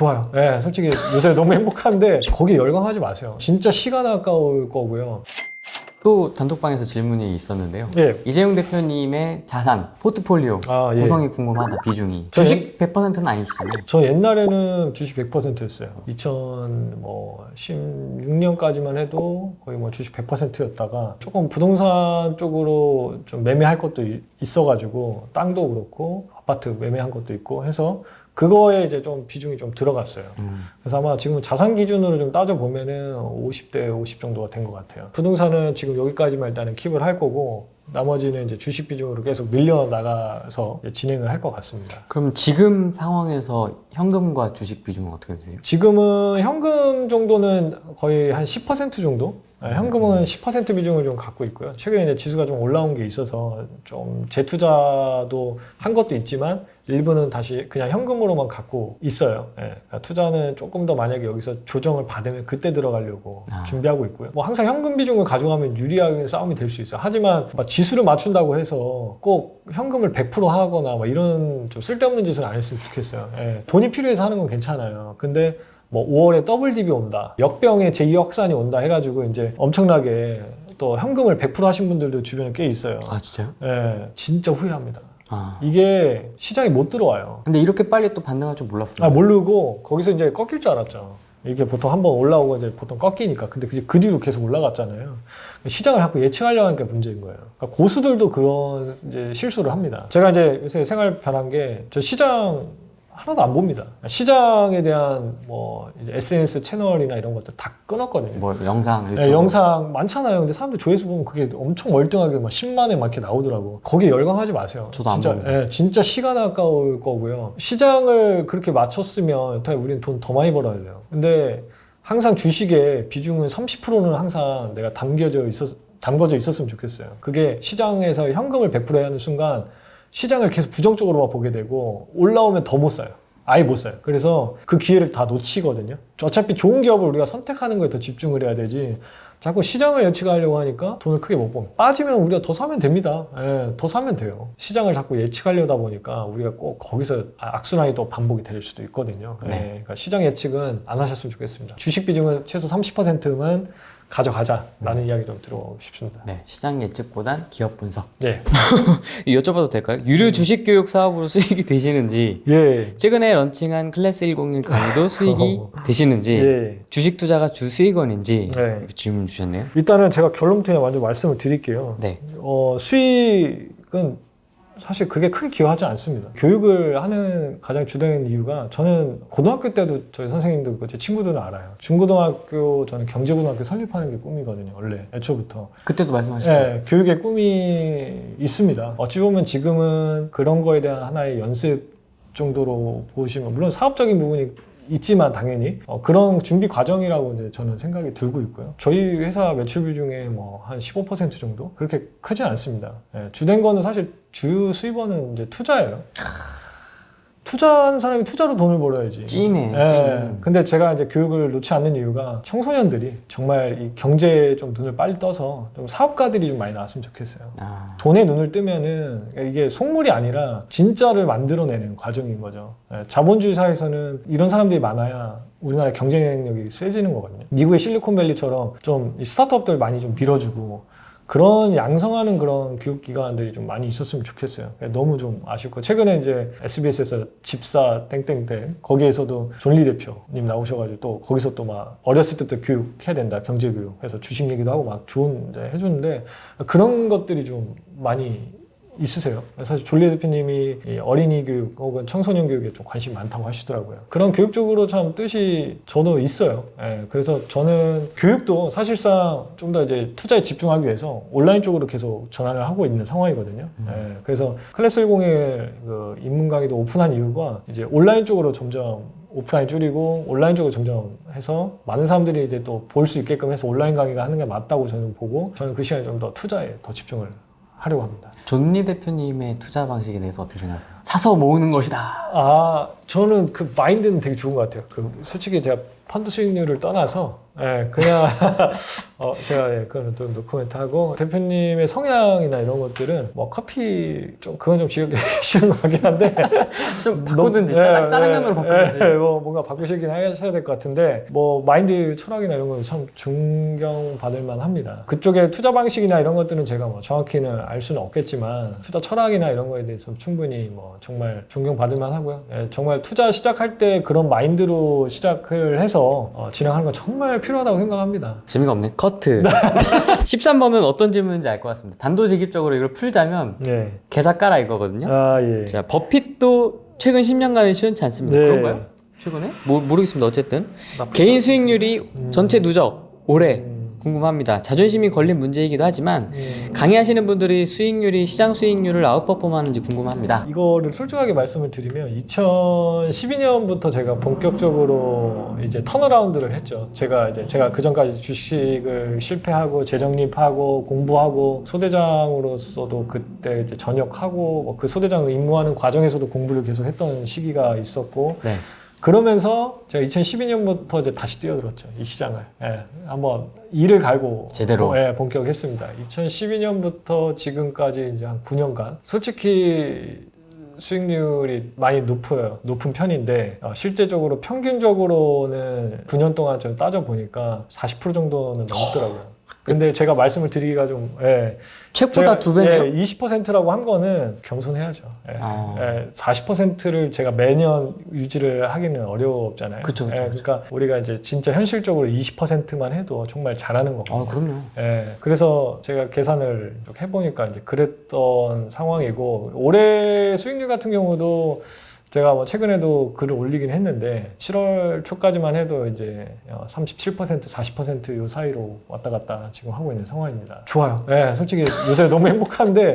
좋아요. 네, 솔직히 요새 너무 행복한데 거기 열광하지 마세요. 진짜 시간 아까울 거고요. 또 단톡방에서 질문이 있었는데요. 예. 이재용 대표님의 자산, 포트폴리오 예. 구성이 궁금하다, 비중이. 저는- 주식 100%는 아니시잖아요. 저 옛날에는 주식 100%였어요. 2016년까지만 해도 거의 뭐 주식 100%였다가 조금 부동산 쪽으로 좀 매매할 것도 있어가지고 땅도 그렇고 아파트 매매한 것도 있고 해서 그거에 이제 좀 비중이 좀 들어갔어요. 그래서 아마 지금 자산 기준으로 좀 따져보면은 50대 50 정도가 된 것 같아요. 부동산은 지금 여기까지만 일단은 킵을 할 거고 나머지는 이제 주식 비중으로 계속 늘려나가서 진행을 할 것 같습니다. 그럼 지금 상황에서 현금과 주식 비중은 어떻게 되세요? 지금은 현금 정도는 거의 한 10% 정도? 현금은 10% 비중을 좀 갖고 있고요. 최근에 이제 지수가 좀 올라온 게 있어서 좀 재투자도 한 것도 있지만 일부는 다시 그냥 현금으로만 갖고 있어요. 그러니까 투자는 조금 더 만약에 여기서 조정을 받으면 그때 들어가려고 준비하고 있고요. 뭐 항상 현금 비중을 가져가면 유리하게 싸움이 될 수 있어요. 하지만 막 지수를 맞춘다고 해서 꼭 현금을 100% 하거나 막 이런 좀 쓸데없는 짓은 안 했으면 좋겠어요. 돈이 필요해서 하는 건 괜찮아요. 근데 뭐 5월에 더블 딥이 온다, 역병의 제2 확산이 온다 해가지고 이제 엄청나게 또 현금을 100% 하신 분들도 주변에 꽤 있어요. 아, 진짜요? 진짜 후회합니다. 아. 이게 시장에 못 들어와요. 근데 이렇게 빨리 또 반등할 줄 몰랐어요. 모르고 거기서 이제 꺾일 줄 알았죠. 이게 보통 한번 올라오고 이제 보통 꺾이니까. 근데 그 뒤로 계속 올라갔잖아요. 시장을 자꾸 예측하려고 하니까 문제인 거예요. 그러니까 고수들도 그런 이제 실수를 합니다. 제가 이제 요새 생활 변한 게 저 시장 하나도 안 봅니다. 시장에 대한 뭐 이제 SNS 채널이나 이런 것들 다 끊었거든요. 뭐 영상, 유튜브. 영상 많잖아요. 근데 사람들 조회수 보면 그게 엄청 멀뚱하게 막 10만에 막 이렇게 나오더라고. 거기에 열광하지 마세요. 저도 안 진짜, 봅니다. 진짜 시간 아까울 거고요. 시장을 그렇게 맞췄으면 여태 우리는 돈 더 많이 벌어야 돼요. 근데 항상 주식의 비중은 30%는 항상 내가 담겨져 있었으면 좋겠어요. 그게 시장에서 현금을 100% 해야 하는 순간 시장을 계속 부정적으로만 보게 되고 올라오면 더 못 사요. 아예 못 사요. 그래서 그 기회를 다 놓치거든요. 어차피 좋은 기업을 우리가 선택하는 거에 더 집중을 해야 되지 자꾸 시장을 예측하려고 하니까 돈을 크게 못 벌어요. 빠지면 우리가 더 사면 됩니다. 더 사면 돼요. 시장을 자꾸 예측하려다 보니까 우리가 꼭 거기서 악순환이 또 반복이 될 수도 있거든요. 그러니까 시장 예측은 안 하셨으면 좋겠습니다. 주식 비중은 최소 30%는 가져가자라는 이야기 좀 들어보고 싶습니다. 네, 시장 예측보단 기업 분석. 예. 여쭤봐도 될까요? 유료 주식 교육 사업으로 수익이 되시는지, 예. 최근에 런칭한 클래스 101 강의도 수익이 되시는지, 예. 주식 투자가 주 수익원인지 네. 이렇게 질문 주셨네요. 일단은 제가 결론부터 먼저 말씀을 드릴게요. 네. 수익은 사실 그게 크게 기여하지 않습니다. 교육을 하는 가장 주된 이유가 저는 고등학교 때도 저희 선생님도 제 친구들은 알아요. 중고등학교 저는 경제고등학교 설립하는 게 꿈이거든요. 원래 애초부터. 그때도 말씀하셨죠? 네, 교육의 꿈이 있습니다. 어찌 보면 지금은 그런 거에 대한 하나의 연습 정도로 보시면 물론 사업적인 부분이 있지만 당연히 그런 준비 과정이라고 이제 저는 생각이 들고 있고요. 저희 회사 매출 비중에 뭐 한 15% 정도 그렇게 크지 않습니다. 주된 거는 사실 주 수입원은 이제 투자예요. 투자하는 사람이 투자로 돈을 벌어야지. 찐해, 찐. 근데 제가 이제 교육을 놓지 않는 이유가 청소년들이 정말 이 경제에 좀 눈을 빨리 떠서 좀 사업가들이 좀 많이 나왔으면 좋겠어요. 돈에 눈을 뜨면은 이게 속물이 아니라 진짜를 만들어내는 과정인 거죠. 자본주의 사회에서는 이런 사람들이 많아야 우리나라의 경쟁력이 세지는 거거든요. 미국의 실리콘밸리처럼 좀 스타트업들 많이 좀 밀어주고 그런 양성하는 그런 교육기관들이 좀 많이 있었으면 좋겠어요. 너무 좀 아쉽고 최근에 이제 SBS에서 집사 땡땡땡 거기에서도 존리 대표님 나오셔가지고 또 거기서 또 막 어렸을 때부터 교육해야 된다 경제교육 해서 주식 얘기도 하고 막 좋은 이제 해줬는데 그런 것들이 좀 많이 있으세요. 사실 졸리 대표님이 어린이 교육 혹은 청소년 교육에 좀 관심이 많다고 하시더라고요. 그런 교육 쪽으로 참 뜻이 저도 있어요. 그래서 저는 교육도 사실상 좀 더 이제 투자에 집중하기 위해서 온라인 쪽으로 계속 전환을 하고 있는 상황이거든요. 그래서 클래스 101 그 입문 강의도 오픈한 이유가 이제 온라인 쪽으로 점점 오프라인 줄이고 온라인 쪽으로 점점 해서 많은 사람들이 이제 또 볼 수 있게끔 해서 온라인 강의가 하는 게 맞다고 저는 보고 저는 그 시간에 좀 더 투자에 더 집중을 하려고 합니다. 존리 대표님의 투자 방식에 대해서 어떻게 생각하세요? 사서 모으는 것이다. 저는 그 마인드는 되게 좋은 것 같아요. 그 솔직히 제가 펀드 수익률을 떠나서 그냥 제가 그거는 또 노코멘트 하고 대표님의 성향이나 이런 것들은 뭐 커피 좀 그건 좀 지역에 싫은 것 같긴 한데 좀 바꾸든지 짜장면으로 바꾸든지 뭐 뭔가 바꾸시긴 하셔야 될 것 같은데 뭐 마인드 철학이나 이런 건 참 존경받을 만합니다. 그쪽의 투자 방식이나 이런 것들은 제가 뭐 정확히는 알 수는 없겠지만 투자 철학이나 이런 거에 대해서 충분히 뭐 정말 존경받을 만하고요. 정말 투자 시작할 때 그런 마인드로 시작을 해서 진행하는 건 정말 필요하다고 생각합니다. 재미가 없네. 커트. 13번은 어떤 질문인지 알 것 같습니다. 단도직입적으로 이걸 풀자면 네. 계좌 까라 이거거든요. 예. 자, 버핏도 최근 10년간은 시원치 않습니다. 네. 그런가요? 최근에? 모르겠습니다. 어쨌든 개인 수익률이 전체 누적 올해 궁금합니다. 자존심이 걸린 문제이기도 하지만 강의하시는 분들이 수익률이 시장 수익률을 아웃퍼폼하는지 궁금합니다. 이거를 솔직하게 말씀을 드리면 2012년부터 제가 본격적으로 이제 턴어라운드를 했죠. 제가 그 전까지 주식을 실패하고 재정립하고 공부하고 소대장으로서도 그때 이제 전역하고 그 소대장 임무하는 과정에서도 공부를 계속 했던 시기가 있었고 네. 그러면서 제가 2012년부터 이제 다시 뛰어들었죠. 이 시장을. 한번 이를 갈고 제대로 본격했습니다. 2012년부터 지금까지 이제 한 9년간 솔직히 수익률이 많이 높은 편인데 실제적으로 평균적으로는 9년 동안 좀 따져보니까 40% 정도는 넘더라고요. 근데 제가 말씀을 드리기가 좀 책보다 두 배네요? 20%라고 한 거는 겸손해야죠. 40%를 제가 매년 유지를 하기는 어렵잖아요. 그쵸. 그러니까 우리가 이제 진짜 현실적으로 20%만 해도 정말 잘하는 거거든요. 그럼요. 그래서 제가 계산을 해보니까 이제 그랬던 상황이고 올해 수익률 같은 경우도 제가 뭐 최근에도 글을 올리긴 했는데 7월 초까지만 해도 이제 37%, 40%요 사이로 왔다 갔다 지금 하고 있는 상황입니다. 좋아요. 솔직히 요새 너무 행복한데,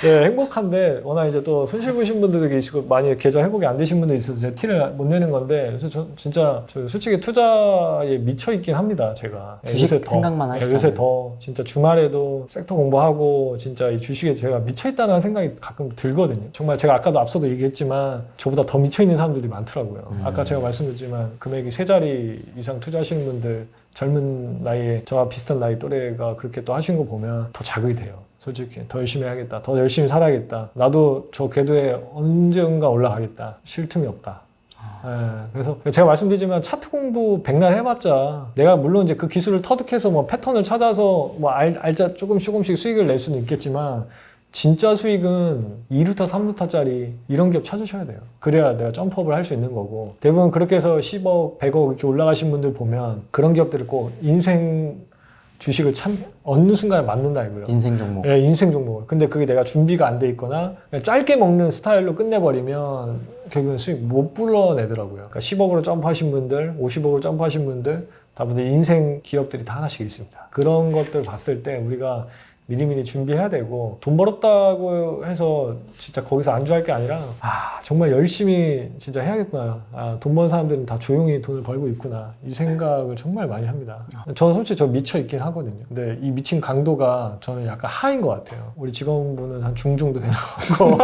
행복한데 워낙 이제 또 손실 보신 분들도 계시고 많이 계좌 회복이 안 되신 분도 있어서 제가 티를 못 내는 건데 그래서 저 솔직히 투자에 미쳐 있긴 합니다. 제가 주식 요새 생각만 하시잖아요. 요새 더 진짜 주말에도 섹터 공부하고 진짜 이 주식에 제가 미쳐 있다는 생각이 가끔 들거든요. 정말 제가 아까도 앞서도 얘기했지만 저보다 더 미쳐있는 사람들이 많더라고요. 아까 제가 말씀드렸지만 금액이 3자리 이상 투자하시는 분들 젊은 나이에 저와 비슷한 나이 또래가 그렇게 또 하신 거 보면 더 자극이 돼요. 솔직히 더 열심히 해야겠다. 더 열심히 살아야겠다. 나도 저 궤도에 언젠가 올라가겠다. 쉴 틈이 없다. 그래서 제가 말씀드리지만 차트 공부 백날 해봤자 내가 물론 이제 그 기술을 터득해서 뭐 패턴을 찾아서 뭐 알짜 조금씩 수익을 낼 수는 있겠지만 진짜 수익은 2루타, 3루타짜리 이런 기업 찾으셔야 돼요. 그래야 내가 점프업을 할 수 있는 거고 대부분 그렇게 해서 10억, 100억 이렇게 올라가신 분들 보면 그런 기업들을 꼭 인생 주식을 어느 순간에 맞는다 이거예요. 인생 종목. 인생 종목. 근데 그게 내가 준비가 안 돼 있거나 그냥 짧게 먹는 스타일로 끝내버리면 결국은 수익 못 불러내더라고요. 그러니까 10억으로 점프하신 분들, 50억으로 점프하신 분들 다분히 인생 기업들이 다 하나씩 있습니다. 그런 것들 봤을 때 우리가 미리미리 준비해야 되고 돈 벌었다고 해서 진짜 거기서 안주할 게 아니라 정말 열심히 진짜 해야겠구나. 돈 버는 사람들은 다 조용히 돈을 벌고 있구나. 이 생각을 정말 많이 합니다. 저는 솔직히 저 미쳐 있긴 하거든요. 근데 이 미친 강도가 저는 약간 하인 것 같아요. 우리 직원분은 한 중 정도 되는 거고.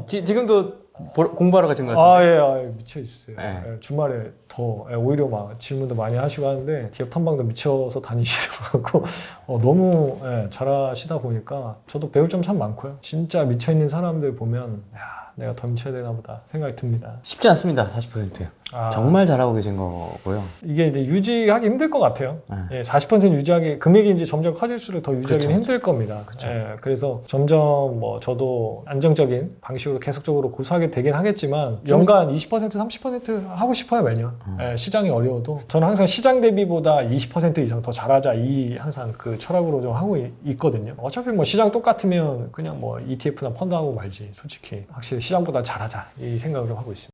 지금도 공부하러 가신 것 같은데. 미쳐 있어요. 주말에 더 오히려 막 질문도 많이 하시고 하는데 기업 탐방도 미쳐서 다니시려고 하고 너무 잘하시다 보니까 저도 배울 점 참 많고요. 진짜 미쳐 있는 사람들 보면 내가 더 미쳐야 되나 보다 생각이 듭니다. 쉽지 않습니다. 40%. 정말 잘하고 계신 거고요. 이게 이제 유지하기 힘들 것 같아요. 40% 유지하기, 금액이 이제 점점 커질수록 더 유지하기 힘들 겁니다. 그래서 점점 뭐 저도 안정적인 방식으로 계속적으로 고수하게 되긴 하겠지만 연간 20%, 30% 하고 싶어요, 매년. 시장이 어려워도. 저는 항상 시장 대비보다 20% 이상 더 잘하자 이 항상 그 철학으로 좀 하고 있거든요. 어차피 뭐 시장 똑같으면 그냥 뭐 ETF나 펀드 하고 말지. 솔직히 확실히 시장보다 잘하자 이 생각으로 하고 있습니다.